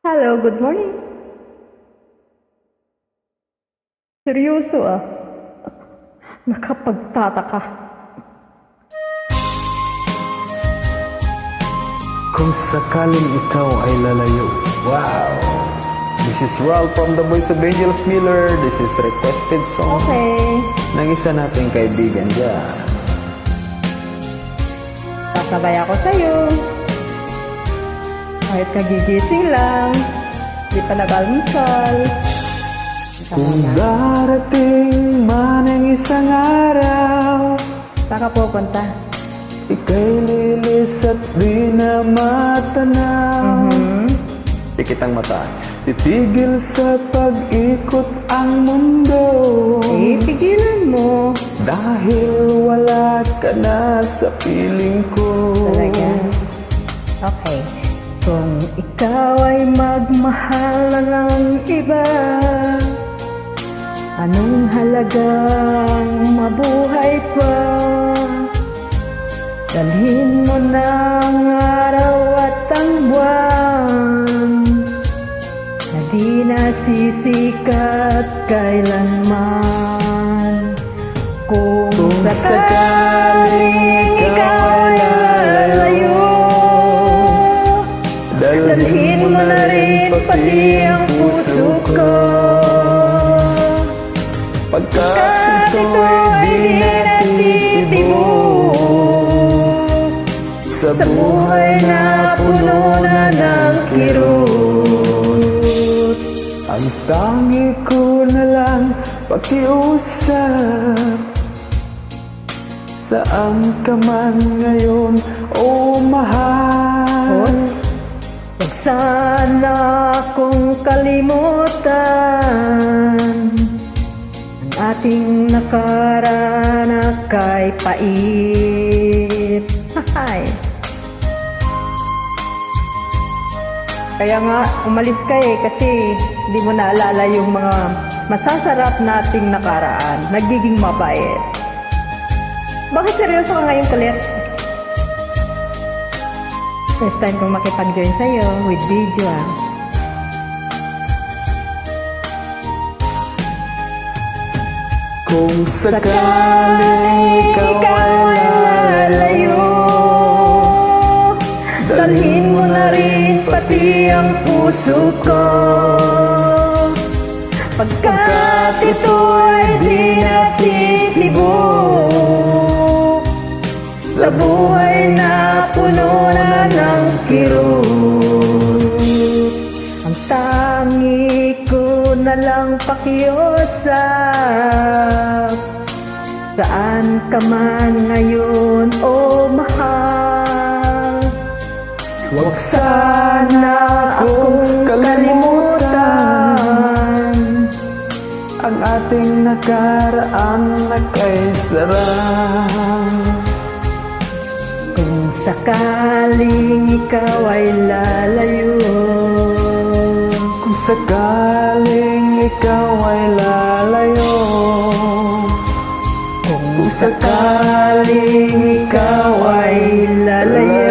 Hello, good morning. Seryoso ah. Nakapagtataka. Kung sakaling ikaw ay lalayo. Wow! This is Ralph from The Voice of Angels Miller. This is requested song Okay. ng isa nating kaibigan dyan. Sasabay ako sa'yo. Kahit kagigising lang. Di pa nag-almusal. Kung darating man ang isang araw, Saan ka pupunta? ika'y lilis at di na matanaw. Pikit ang mata, titigil sa pag-ikot ang mundo. Pigilan mo. Dahil wala ka na sa piling ko. Talaga? Okay. Kung ikaw ay magmahal ng iba, anong halagang mabuhay pa? Dalhin mo ng araw at ang buwan na di nasisikat kailanman. Kung sakaling ikaw ay lalayo, dalhin mo na rin pati ang puso ko. Pagkat ito'y di natitibok sa buhay na puno na ng kirot. Ang tangi ko na lang pakiusap, saan ka man ngayon, o mahal. Huwag sana akong kalimutan ang ating nakaraan na kay pait. Hay. Kaya nga, umalis ka kasi di mo naalala yung mga masasarap nating nakaraan. Nagiging mabait. Bakit seryoso ka ngayon kulit? First time kong makipag-join sa'yo with video ah. Kung sakaling ikaw ay lalayo, dalhin mo na rin pati ang puso ko. Pagkat ito ay di natitibok sa buhay na puno na ng kirot. Ang tangi ko na lang pakiusap, saan ka man ngayon, o mahal. huwag sana akong kalimutan ang ating nakaraan na kay sarang. Kung sakaling ikaw ay lalayo, Kung sakaling ikaw ay lalayo, kung sakaling ikaw ay lalayo,